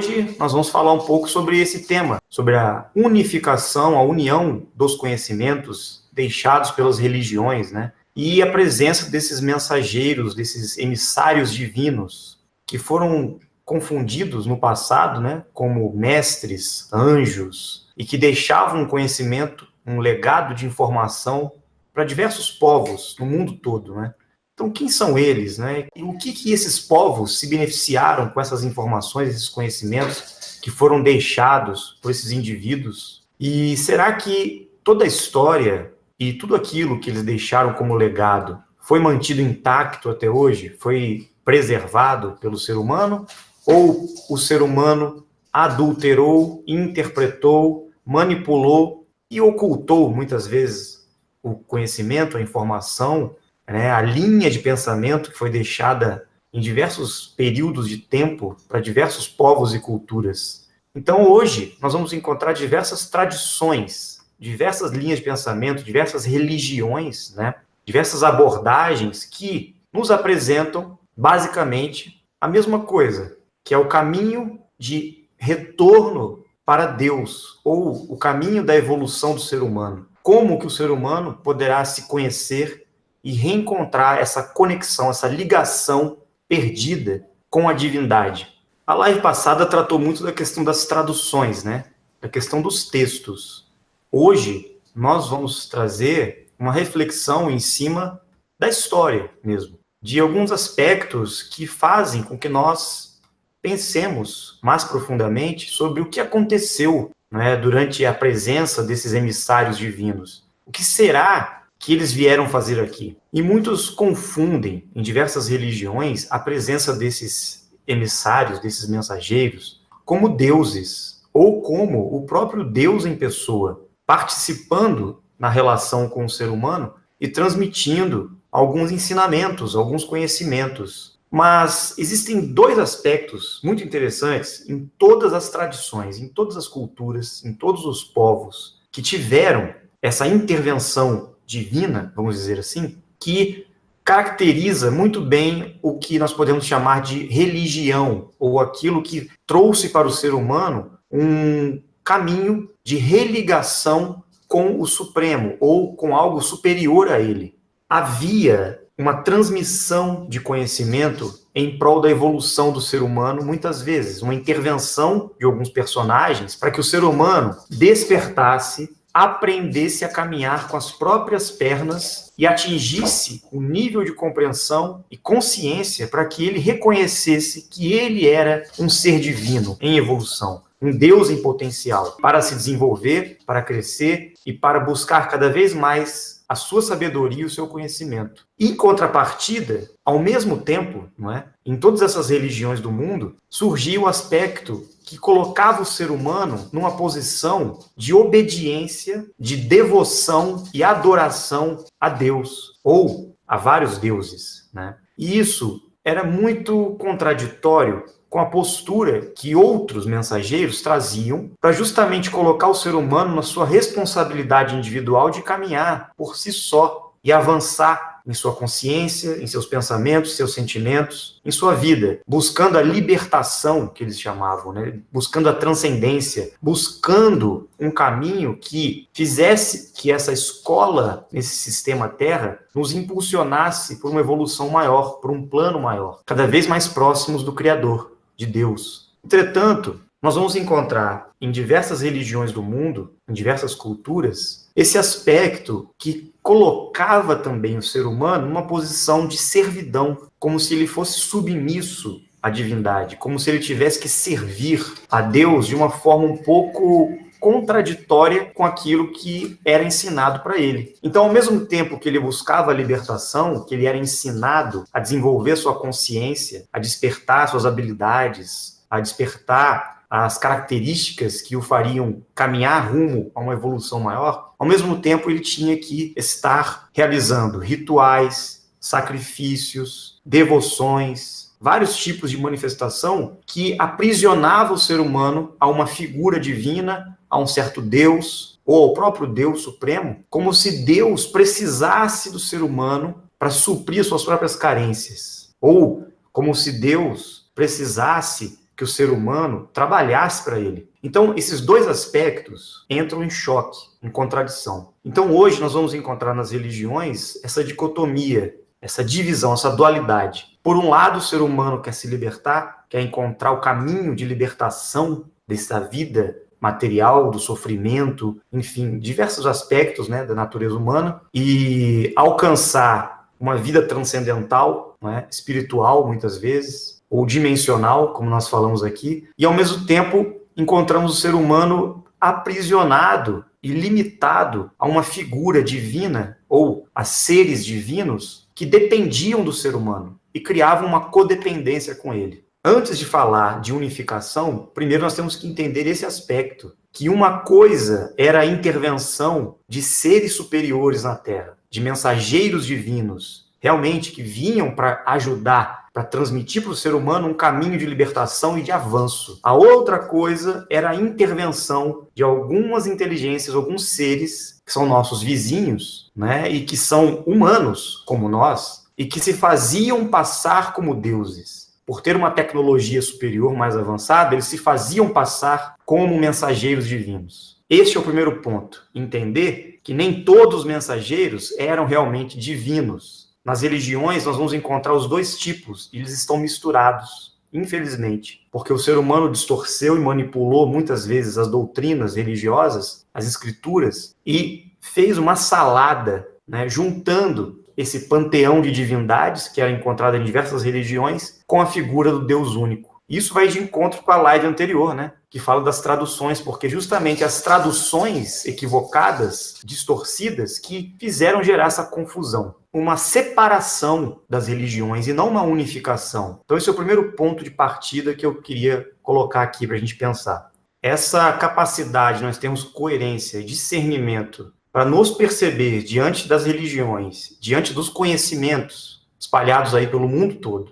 hoje nós vamos falar um pouco sobre esse tema, sobre a unificação, a união dos conhecimentos deixados pelas religiões, né? E a presença desses mensageiros, desses emissários divinos, que foram confundidos no passado, né, como mestres, anjos, e que deixavam um conhecimento, um legado de informação para diversos povos no mundo todo, né? Então, quem são eles, né? E o que esses povos se beneficiaram com essas informações, esses conhecimentos que foram deixados por esses indivíduos? E será que toda a história e tudo aquilo que eles deixaram como legado foi mantido intacto até hoje? Foi preservado pelo ser humano? Ou o ser humano adulterou, interpretou, manipulou e ocultou, muitas vezes, o conhecimento, a informação, né, a linha de pensamento que foi deixada em diversos períodos de tempo para diversos povos e culturas? Então, hoje, nós vamos encontrar diversas tradições, diversas linhas de pensamento, diversas religiões, né, diversas abordagens que nos apresentam, basicamente, a mesma coisa, que é o caminho de retorno para Deus, ou o caminho da evolução do ser humano. Como que o ser humano poderá se conhecer e reencontrar essa conexão, essa ligação perdida com a divindade. A live passada tratou muito da questão das traduções, né? Da questão dos textos. Hoje, nós vamos trazer uma reflexão em cima da história mesmo, de alguns aspectos que fazem com que nós pensemos mais profundamente sobre o que aconteceu, né, durante a presença desses emissários divinos. O que será que eles vieram fazer aqui? E muitos confundem, em diversas religiões, a presença desses emissários, desses mensageiros, como deuses, ou como o próprio Deus em pessoa, participando na relação com o ser humano e transmitindo alguns ensinamentos, alguns conhecimentos. Mas existem dois aspectos muito interessantes em todas as tradições, em todas as culturas, em todos os povos que tiveram essa intervenção divina, vamos dizer assim, que caracteriza muito bem o que nós podemos chamar de religião, ou aquilo que trouxe para o ser humano um caminho de religação com o Supremo, ou com algo superior a ele. Havia uma transmissão de conhecimento em prol da evolução do ser humano, muitas vezes, uma intervenção de alguns personagens para que o ser humano despertasse, aprendesse a caminhar com as próprias pernas e atingisse um nível de compreensão e consciência para que ele reconhecesse que ele era um ser divino em evolução, um Deus em potencial para se desenvolver, para crescer e para buscar cada vez mais a sua sabedoria e o seu conhecimento. Em contrapartida, ao mesmo tempo, não é, em todas essas religiões do mundo, surgia o aspecto que colocava o ser humano numa posição de obediência, de devoção e adoração a Deus, ou a vários deuses, né? E isso era muito contraditório com a postura que outros mensageiros traziam para justamente colocar o ser humano na sua responsabilidade individual de caminhar por si só e avançar em sua consciência, em seus pensamentos, seus sentimentos, em sua vida, buscando a libertação, que eles chamavam, né? Buscando a transcendência, buscando um caminho que fizesse que essa escola nesse sistema Terra nos impulsionasse por uma evolução maior, por um plano maior, cada vez mais próximos do Criador, de Deus. Entretanto, nós vamos encontrar em diversas religiões do mundo, em diversas culturas, esse aspecto que colocava também o ser humano numa posição de servidão, como se ele fosse submisso à divindade, como se ele tivesse que servir a Deus de uma forma um pouco contraditória com aquilo que era ensinado para ele. Então, ao mesmo tempo que ele buscava a libertação, que ele era ensinado a desenvolver sua consciência, a despertar suas habilidades, a despertar as características que o fariam caminhar rumo a uma evolução maior, ao mesmo tempo ele tinha que estar realizando rituais, sacrifícios, devoções, vários tipos de manifestação que aprisionava o ser humano a uma figura divina, a um certo Deus, ou ao próprio Deus Supremo, como se Deus precisasse do ser humano para suprir suas próprias carências, ou como se Deus precisasse que o ser humano trabalhasse para ele. Então, esses dois aspectos entram em choque, em contradição. Então, hoje nós vamos encontrar nas religiões essa dicotomia, essa divisão, essa dualidade. Por um lado, o ser humano quer se libertar, quer encontrar o caminho de libertação dessa vida material, do sofrimento, enfim, diversos aspectos, né, da natureza humana, e alcançar uma vida transcendental, né, espiritual, muitas vezes, ou dimensional, como nós falamos aqui, e ao mesmo tempo encontramos o ser humano aprisionado e limitado a uma figura divina ou a seres divinos que dependiam do ser humano e criavam uma codependência com ele. Antes de falar de unificação, primeiro nós temos que entender esse aspecto, que uma coisa era a intervenção de seres superiores na Terra, de mensageiros divinos, realmente que vinham para ajudar, para transmitir para o ser humano um caminho de libertação e de avanço. A outra coisa era a intervenção de algumas inteligências, alguns seres que são nossos vizinhos, né, e que são humanos como nós, e que se faziam passar como deuses. Por ter uma tecnologia superior mais avançada, eles se faziam passar como mensageiros divinos. Este é o primeiro ponto. Entender que nem todos os mensageiros eram realmente divinos. Nas religiões, nós vamos encontrar os dois tipos, e eles estão misturados, infelizmente, porque o ser humano distorceu e manipulou muitas vezes as doutrinas religiosas, as escrituras, e fez uma salada, né, juntando esse panteão de divindades, que era encontrado em diversas religiões, com a figura do Deus único. Isso vai de encontro com a live anterior, né? Que fala das traduções, porque justamente as traduções equivocadas, distorcidas, que fizeram gerar essa confusão. Uma separação das religiões e não uma unificação. Então esse é o primeiro ponto de partida que eu queria colocar aqui para a gente pensar. Essa capacidade, nós temos coerência e discernimento para nos perceber diante das religiões, diante dos conhecimentos espalhados aí pelo mundo todo,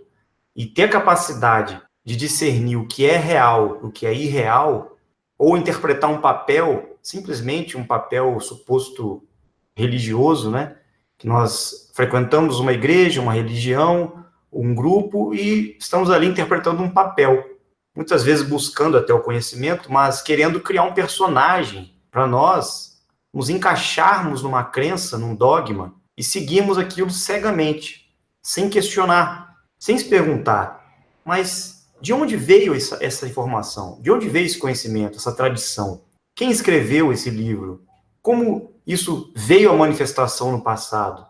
e ter a capacidade de discernir o que é real, o que é irreal, ou interpretar um papel, simplesmente um papel suposto religioso, né? Que nós frequentamos uma igreja, uma religião, um grupo, e estamos ali interpretando um papel, muitas vezes buscando até o conhecimento, mas querendo criar um personagem para nós nos encaixarmos numa crença, num dogma, e seguirmos aquilo cegamente, sem questionar, sem se perguntar, mas de onde veio essa informação? De onde veio esse conhecimento, essa tradição? Quem escreveu esse livro? Como isso veio à manifestação no passado?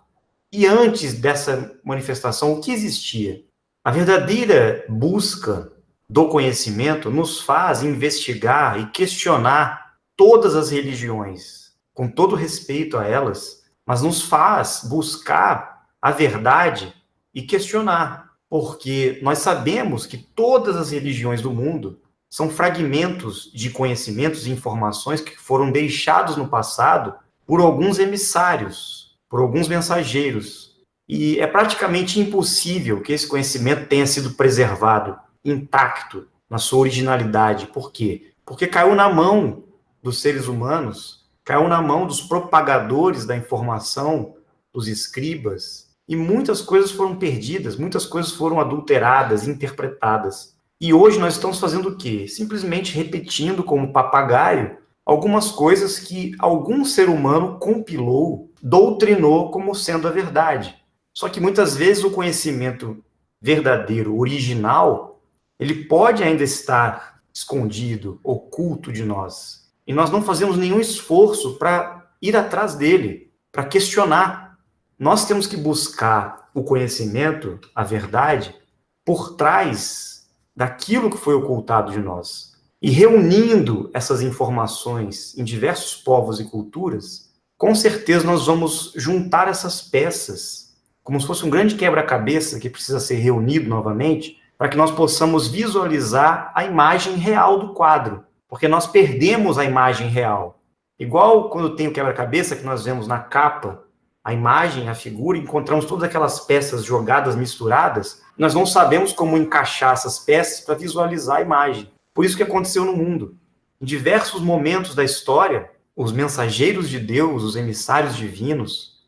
E antes dessa manifestação, o que existia? A verdadeira busca do conhecimento nos faz investigar e questionar todas as religiões, com todo respeito a elas, mas nos faz buscar a verdade e questionar, porque nós sabemos que todas as religiões do mundo são fragmentos de conhecimentos e informações que foram deixados no passado por alguns emissários, por alguns mensageiros, e é praticamente impossível que esse conhecimento tenha sido preservado, intacto, na sua originalidade. Por quê? Porque caiu na mão dos seres humanos, caiu na mão dos propagadores da informação, dos escribas, e muitas coisas foram perdidas, muitas coisas foram adulteradas, interpretadas. E hoje nós estamos fazendo o quê? Simplesmente repetindo como papagaio algumas coisas que algum ser humano compilou, doutrinou como sendo a verdade. Só que muitas vezes o conhecimento verdadeiro, original, ele pode ainda estar escondido, oculto de nós. E nós não fazemos nenhum esforço para ir atrás dele, para questionar. Nós temos que buscar o conhecimento, a verdade, por trás daquilo que foi ocultado de nós. E reunindo essas informações em diversos povos e culturas, com certeza nós vamos juntar essas peças, como se fosse um grande quebra-cabeça que precisa ser reunido novamente, para que nós possamos visualizar a imagem real do quadro. Porque nós perdemos a imagem real. Igual quando tem o quebra-cabeça que nós vemos na capa, a imagem, a figura, encontramos todas aquelas peças jogadas, misturadas, nós não sabemos como encaixar essas peças para visualizar a imagem. Por isso que aconteceu no mundo. Em diversos momentos da história, os mensageiros de Deus, os emissários divinos,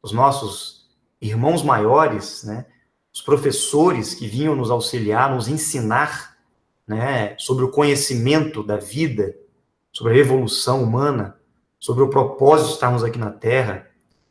os nossos irmãos maiores, né, os professores que vinham nos auxiliar, nos ensinar, né, sobre o conhecimento da vida, sobre a evolução humana, sobre o propósito de estarmos aqui na Terra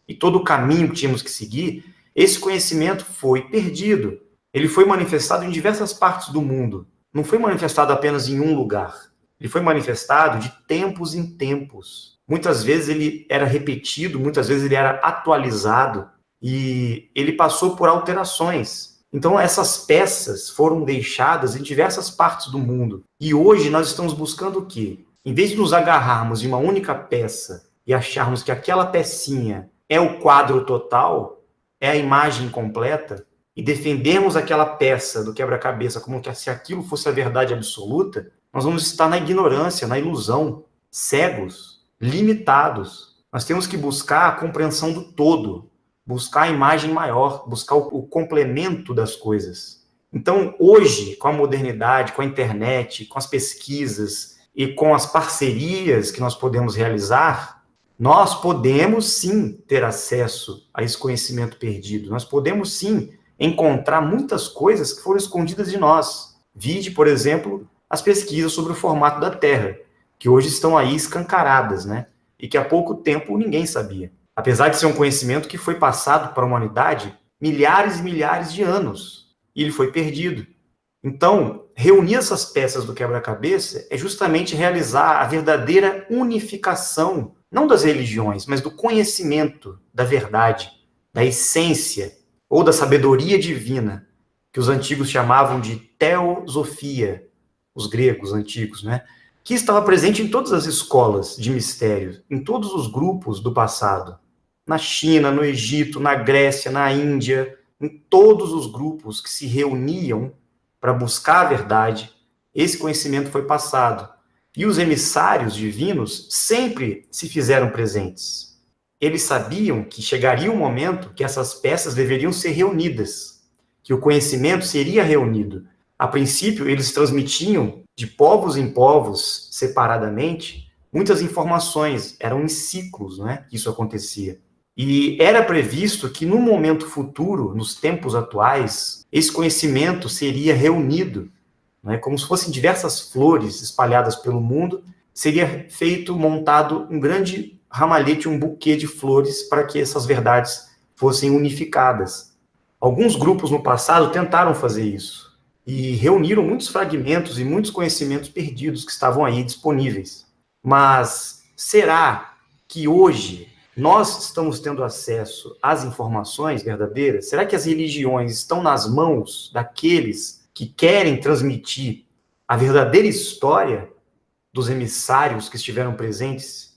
e todo o caminho que tínhamos que seguir, esse conhecimento foi perdido. Ele foi manifestado em diversas partes do mundo. Não foi manifestado apenas em um lugar. Ele foi manifestado de tempos em tempos. Muitas vezes ele era repetido, muitas vezes ele era atualizado e ele passou por alterações. Então essas peças foram deixadas em diversas partes do mundo. E hoje nós estamos buscando o quê? Em vez de nos agarrarmos em uma única peça e acharmos que aquela pecinha é o quadro total, é a imagem completa, e defendermos aquela peça do quebra-cabeça como se aquilo fosse a verdade absoluta, nós vamos estar na ignorância, na ilusão, cegos, limitados. Nós temos que buscar a compreensão do todo, buscar a imagem maior, buscar o complemento das coisas. Então, hoje, com a modernidade, com a internet, com as pesquisas e com as parcerias que nós podemos realizar, nós podemos sim ter acesso a esse conhecimento perdido. Nós podemos sim encontrar muitas coisas que foram escondidas de nós. Vide, por exemplo, as pesquisas sobre o formato da Terra, que hoje estão aí escancaradas, né? E que há pouco tempo ninguém sabia. Apesar de ser um conhecimento que foi passado para a humanidade milhares e milhares de anos, e ele foi perdido. Então, reunir essas peças do quebra-cabeça é justamente realizar a verdadeira unificação, não das religiões, mas do conhecimento da verdade, da essência ou da sabedoria divina, que os antigos chamavam de teosofia, os gregos antigos, né? Que estava presente em todas as escolas de mistério, em todos os grupos do passado. Na China, no Egito, na Grécia, na Índia, em todos os grupos que se reuniam para buscar a verdade, esse conhecimento foi passado. E os emissários divinos sempre se fizeram presentes. Eles sabiam que chegaria um momento que essas peças deveriam ser reunidas, que o conhecimento seria reunido. A princípio, eles transmitiam de povos em povos, separadamente, muitas informações, eram em ciclos, né, que isso acontecia. E era previsto que no momento futuro, nos tempos atuais, esse conhecimento seria reunido, né, como se fossem diversas flores espalhadas pelo mundo, seria montado um grande ramalhete, um buquê de flores para que essas verdades fossem unificadas. Alguns grupos no passado tentaram fazer isso e reuniram muitos fragmentos e muitos conhecimentos perdidos que estavam aí disponíveis. Mas será que hoje nós estamos tendo acesso às informações verdadeiras? Será que as religiões estão nas mãos daqueles que querem transmitir a verdadeira história dos emissários que estiveram presentes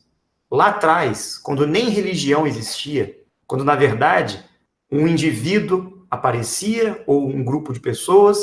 lá atrás, quando nem religião existia, quando, na verdade, um indivíduo aparecia ou um grupo de pessoas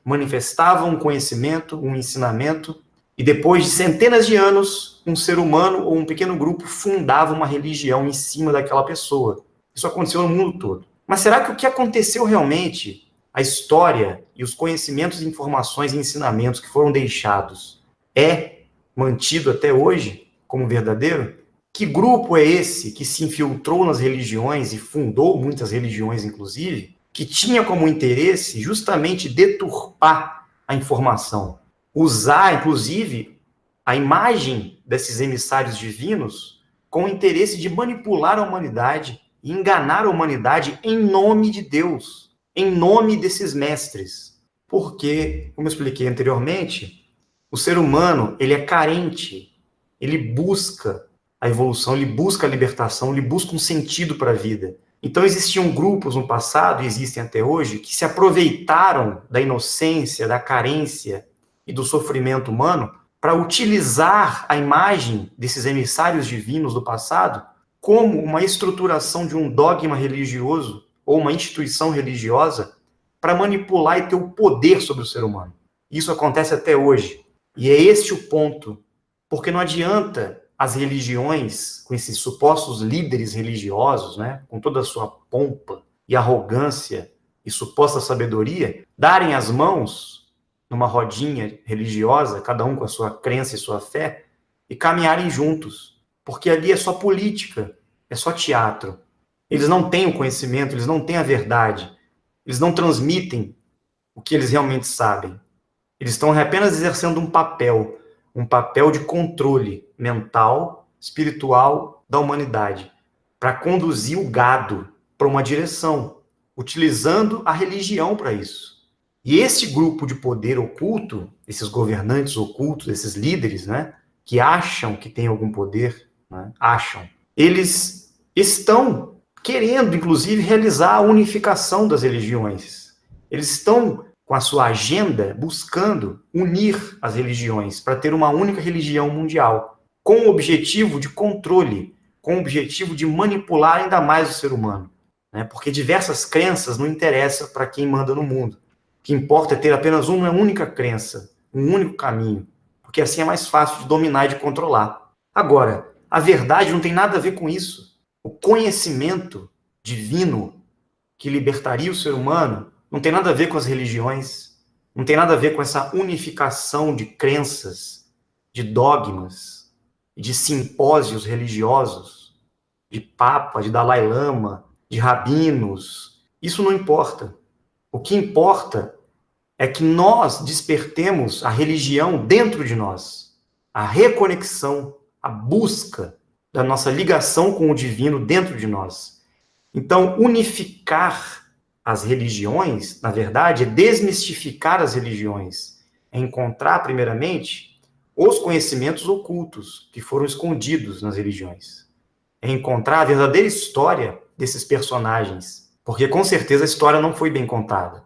manifestavam um conhecimento, um ensinamento, e depois de centenas de anos, um ser humano ou um pequeno grupo fundava uma religião em cima daquela pessoa. Isso aconteceu no mundo todo. Mas será que o que aconteceu realmente, a história e os conhecimentos, informações e ensinamentos que foram deixados, é mantido até hoje como verdadeiro? Que grupo é esse que se infiltrou nas religiões e fundou muitas religiões, inclusive, que tinha como interesse justamente deturpar a informação, usar, inclusive, a imagem desses emissários divinos com o interesse de manipular a humanidade e enganar a humanidade em nome de Deus, em nome desses mestres? Porque, como eu expliquei anteriormente, o ser humano, ele é carente, ele busca a evolução, ele busca a libertação, ele busca um sentido para a vida. Então existiam grupos no passado, e existem até hoje, que se aproveitaram da inocência, da carência e do sofrimento humano para utilizar a imagem desses emissários divinos do passado como uma estruturação de um dogma religioso ou uma instituição religiosa para manipular e ter o poder sobre o ser humano. Isso acontece até hoje. E é este o ponto, porque não adianta as religiões, com esses supostos líderes religiosos, né, com toda a sua pompa e arrogância e suposta sabedoria, darem as mãos numa rodinha religiosa, cada um com a sua crença e sua fé, e caminharem juntos, porque ali é só política, é só teatro. Eles não têm o conhecimento, eles não têm a verdade, eles não transmitem o que eles realmente sabem. Eles estão apenas exercendo um papel de controle mental, espiritual da humanidade, para conduzir o gado para uma direção, utilizando a religião para isso. E esse grupo de poder oculto, esses governantes ocultos, esses líderes, né, que acham que têm algum poder, né, eles estão querendo, inclusive, realizar a unificação das religiões. Eles estão, com a sua agenda, buscando unir as religiões para ter uma única religião mundial, com o objetivo de controle, com o objetivo de manipular ainda mais o ser humano. Né? Porque diversas crenças não interessam para quem manda no mundo. O que importa é ter apenas uma única crença, um único caminho, porque assim é mais fácil de dominar e de controlar. Agora, a verdade não tem nada a ver com isso. O conhecimento divino que libertaria o ser humano não tem nada a ver com as religiões, não tem nada a ver com essa unificação de crenças, de dogmas, de simpósios religiosos, de Papa, de Dalai Lama, de rabinos. Isso não importa. O que importa é que nós despertemos a religião dentro de nós, a reconexão, a busca da nossa ligação com o divino dentro de nós. Então, unificar as religiões, na verdade, é desmistificar as religiões, é encontrar, primeiramente, os conhecimentos ocultos que foram escondidos nas religiões, é encontrar a verdadeira história desses personagens, porque com certeza a história não foi bem contada.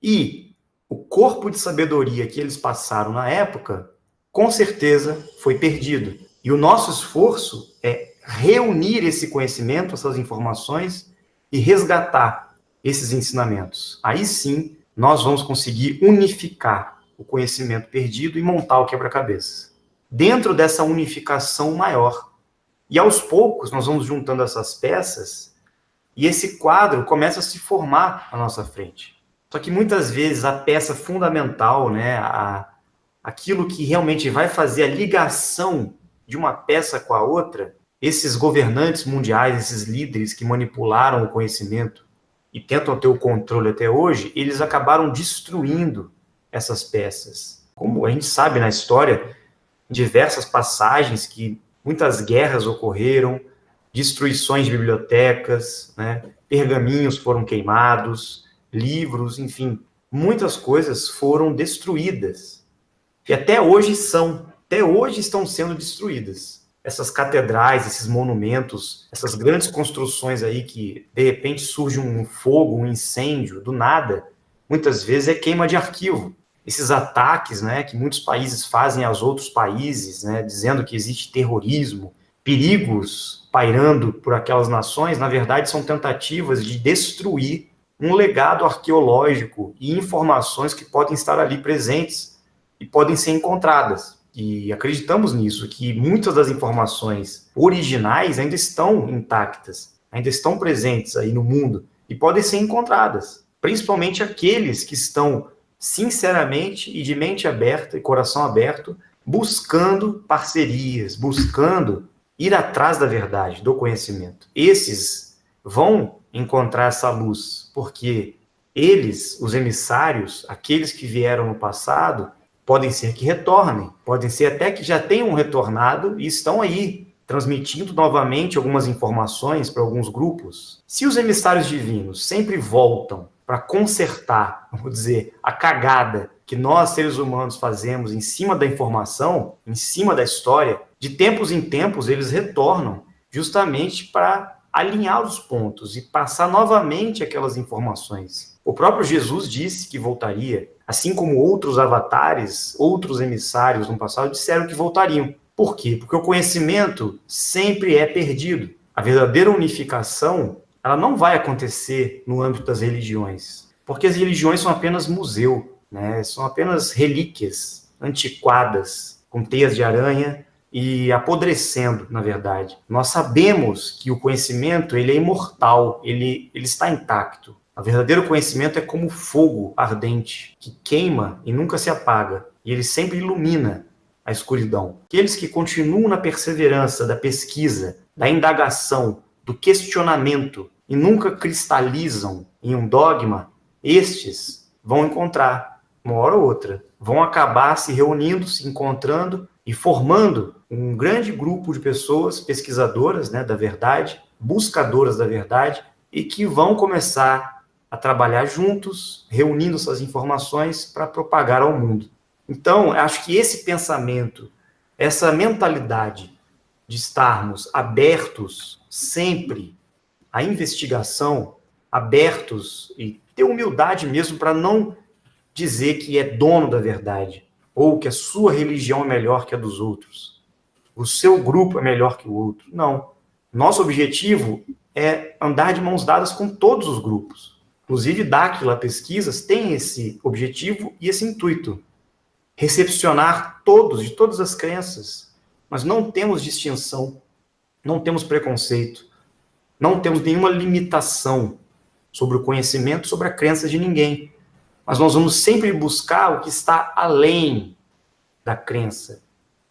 E o corpo de sabedoria que eles passaram na época, com certeza foi perdido. E o nosso esforço é reunir esse conhecimento, essas informações, e resgatar esses ensinamentos. Aí sim, nós vamos conseguir unificar o conhecimento perdido e montar o quebra-cabeça. Dentro dessa unificação maior. E aos poucos, nós vamos juntando essas peças e esse quadro começa a se formar à nossa frente. Só que muitas vezes a peça fundamental, né, aquilo que realmente vai fazer a ligação de uma peça com a outra, esses governantes mundiais, esses líderes que manipularam o conhecimento e tentam ter o controle até hoje, eles acabaram destruindo essas peças. Como a gente sabe na história, diversas passagens que muitas guerras ocorreram, destruições de bibliotecas, né, pergaminhos foram queimados, livros, enfim, muitas coisas foram destruídas. E até hoje estão sendo destruídas. Essas catedrais, esses monumentos, essas grandes construções aí que, de repente, surge um fogo, um incêndio, do nada, muitas vezes é queima de arquivo. Esses ataques, né, que muitos países fazem aos outros países, né, dizendo que existe terrorismo, perigos pairando por aquelas nações, na verdade, são tentativas de destruir um legado arqueológico e informações que podem estar ali presentes e podem ser encontradas. E acreditamos nisso, que muitas das informações originais ainda estão intactas, ainda estão presentes aí no mundo e podem ser encontradas, principalmente aqueles que estão sinceramente e de mente aberta e coração aberto, buscando parcerias, buscando ir atrás da verdade, do conhecimento. Esses vão encontrar essa luz, porque eles, os emissários, aqueles que vieram no passado, podem ser que retornem, podem ser até que já tenham retornado e estão aí, transmitindo novamente algumas informações para alguns grupos. Se os emissários divinos sempre voltam para consertar, vamos dizer, a cagada que nós, seres humanos, fazemos em cima da informação, em cima da história, de tempos em tempos eles retornam justamente para alinhar os pontos e passar novamente aquelas informações. O próprio Jesus disse que voltaria, assim como outros avatares, outros emissários no passado disseram que voltariam. Por quê? Porque o conhecimento sempre é perdido. A verdadeira unificação, ela não vai acontecer no âmbito das religiões, porque as religiões são apenas museu, né? São apenas relíquias antiquadas, com teias de aranha e apodrecendo, na verdade. Nós sabemos que o conhecimento ele é imortal, ele está intacto. O verdadeiro conhecimento é como fogo ardente, que queima e nunca se apaga, e ele sempre ilumina a escuridão. Aqueles que continuam na perseverança da pesquisa, da indagação, do questionamento, e nunca cristalizam em um dogma, estes vão encontrar uma hora ou outra, vão acabar se reunindo, se encontrando e formando um grande grupo de pessoas pesquisadoras, né, da verdade, buscadoras da verdade, e que vão começar a trabalhar juntos, reunindo essas informações para propagar ao mundo. Então, acho que esse pensamento, essa mentalidade de estarmos abertos sempre à investigação, abertos e ter humildade mesmo para não dizer que é dono da verdade, ou que a sua religião é melhor que a dos outros, o seu grupo é melhor que o outro. Não. Nosso objetivo é andar de mãos dadas com todos os grupos. Inclusive, Dáquila Pesquisas tem esse objetivo e esse intuito. Recepcionar todos, de todas as crenças. Mas não temos distinção, não temos preconceito, não temos nenhuma limitação sobre o conhecimento, sobre a crença de ninguém. Mas nós vamos sempre buscar o que está além da crença,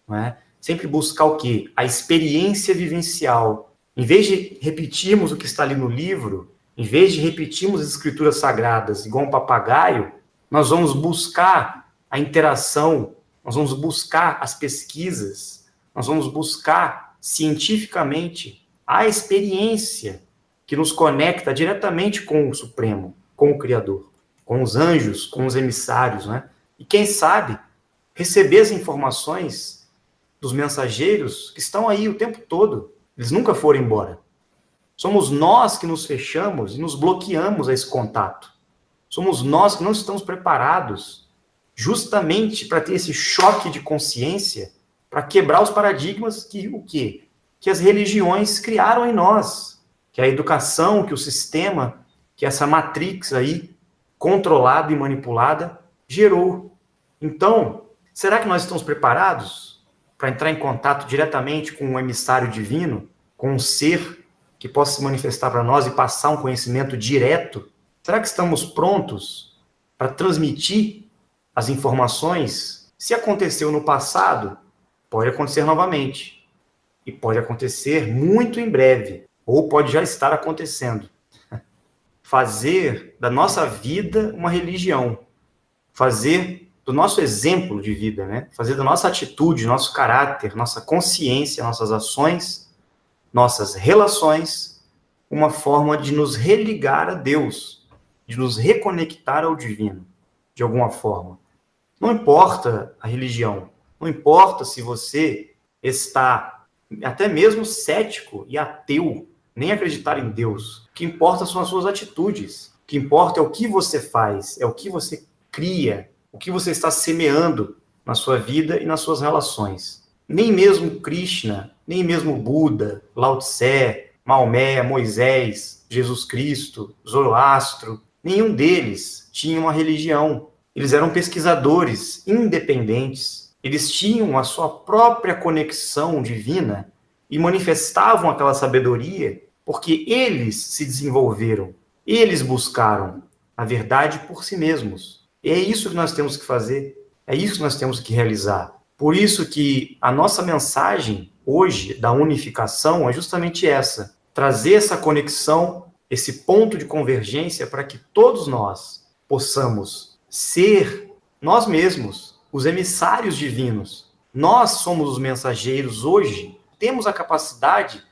não é? Sempre buscar o quê? A experiência vivencial. Em vez de repetirmos o que está ali no livro, em vez de repetirmos as escrituras sagradas igual um papagaio, nós vamos buscar a interação, nós vamos buscar as pesquisas, nós vamos buscar cientificamente a experiência que nos conecta diretamente com o Supremo, com o Criador, com os anjos, com os emissários, né? E quem sabe receber as informações dos mensageiros que estão aí o tempo todo. Eles nunca foram embora. Somos nós que nos fechamos e nos bloqueamos a esse contato. Somos nós que não estamos preparados justamente para ter esse choque de consciência, para quebrar os paradigmas que o quê? Que as religiões criaram em nós, que a educação, que o sistema, que essa matrix aí, controlada e manipulada, gerou. Então, será que nós estamos preparados para entrar em contato diretamente com um emissário divino, com um ser que possa se manifestar para nós e passar um conhecimento direto? Será que estamos prontos para transmitir as informações? Se aconteceu no passado, pode acontecer novamente. E pode acontecer muito em breve, ou pode já estar acontecendo. Fazer da nossa vida uma religião. Fazer do nosso exemplo de vida, né? Fazer da nossa atitude, nosso caráter, nossa consciência, nossas ações, nossas relações, uma forma de nos religar a Deus, de nos reconectar ao divino, de alguma forma. Não importa a religião, não importa se você está até mesmo cético e ateu, nem acreditar em Deus. O que importa são as suas atitudes. O que importa é o que você faz, é o que você cria, o que você está semeando na sua vida e nas suas relações. Nem mesmo Krishna, nem mesmo Buda, Lao Tse, Maomé, Moisés, Jesus Cristo, Zoroastro, nenhum deles tinha uma religião. Eles eram pesquisadores independentes. Eles tinham a sua própria conexão divina e manifestavam aquela sabedoria porque eles se desenvolveram, eles buscaram a verdade por si mesmos. E é isso que nós temos que fazer, é isso que nós temos que realizar. Por isso que a nossa mensagem hoje da unificação é justamente essa, trazer essa conexão, esse ponto de convergência para que todos nós possamos ser nós mesmos, os emissários divinos. Nós somos os mensageiros hoje, temos a capacidade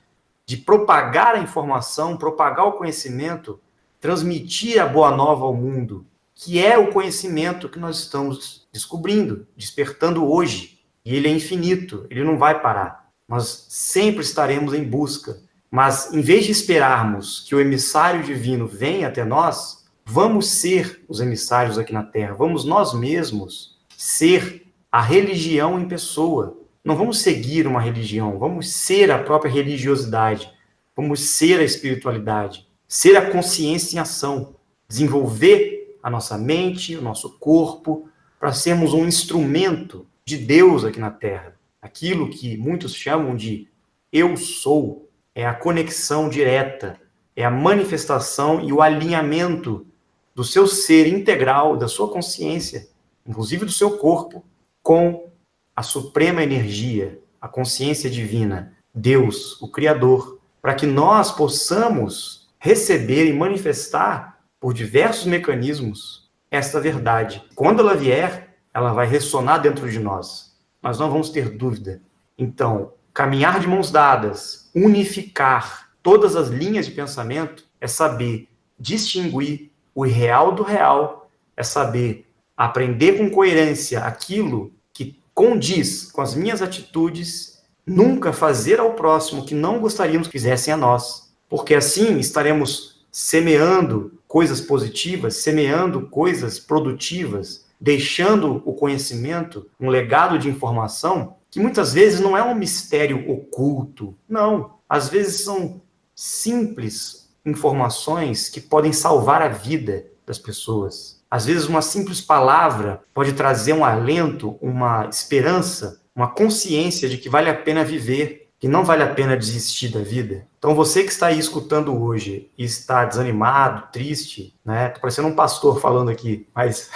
de propagar a informação, propagar o conhecimento, transmitir a boa nova ao mundo, que é o conhecimento que nós estamos descobrindo, despertando hoje. E ele é infinito, ele não vai parar. Nós sempre estaremos em busca. Mas, em vez de esperarmos que o emissário divino venha até nós, vamos ser os emissários aqui na Terra. Vamos nós mesmos ser a religião em pessoa. Não vamos seguir uma religião, vamos ser a própria religiosidade. Vamos ser a espiritualidade. Ser a consciência em ação. Desenvolver a nossa mente, o nosso corpo, para sermos um instrumento de Deus aqui na Terra. Aquilo que muitos chamam de eu sou, é a conexão direta, é a manifestação e o alinhamento do seu ser integral, da sua consciência, inclusive do seu corpo, com a suprema energia, a consciência divina, Deus, o Criador, para que nós possamos receber e manifestar por diversos mecanismos esta verdade. Quando ela vier, ela vai ressonar dentro de nós. Nós não vamos ter dúvida. Então, caminhar de mãos dadas, unificar todas as linhas de pensamento, é saber distinguir o real do real, é saber aprender com coerência aquilo que condiz com as minhas atitudes, nunca fazer ao próximo o que não gostaríamos que fizessem a nós, porque assim estaremos semeando coisas positivas, semeando coisas produtivas, deixando o conhecimento, um legado de informação que muitas vezes não é um mistério oculto, não. Às vezes são simples informações que podem salvar a vida das pessoas. Às vezes uma simples palavra pode trazer um alento, uma esperança, uma consciência de que vale a pena viver, que não vale a pena desistir da vida. Então você que está aí escutando hoje e está desanimado, triste, né? Tô parecendo um pastor falando aqui, mas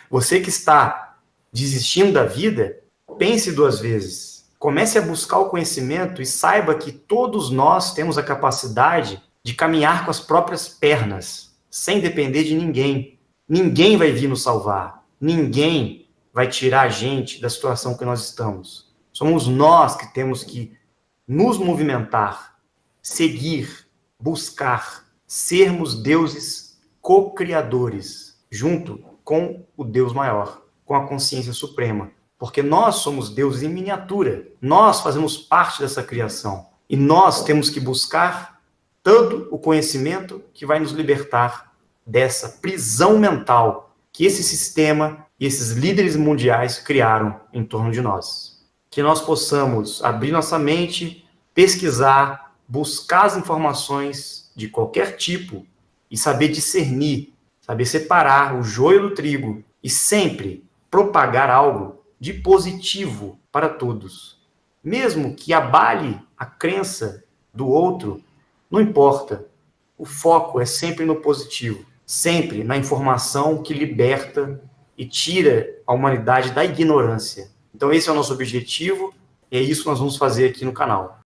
você que está desistindo da vida, pense 2 vezes. Comece a buscar o conhecimento e saiba que todos nós temos a capacidade de caminhar com as próprias pernas, sem depender de ninguém. Ninguém vai vir nos salvar. Ninguém vai tirar a gente da situação que nós estamos. Somos nós que temos que nos movimentar, seguir, buscar, sermos deuses co-criadores, junto com o Deus maior, com a consciência suprema. Porque nós somos deuses em miniatura. Nós fazemos parte dessa criação. E nós temos que buscar todo o conhecimento que vai nos libertar dessa prisão mental que esse sistema e esses líderes mundiais criaram em torno de nós. Que nós possamos abrir nossa mente, pesquisar, buscar as informações de qualquer tipo e saber discernir, saber separar o joio do trigo e sempre propagar algo de positivo para todos. Mesmo que abale a crença do outro, não importa. O foco é sempre no positivo, sempre na informação que liberta e tira a humanidade da ignorância. Então esse é o nosso objetivo e é isso que nós vamos fazer aqui no canal.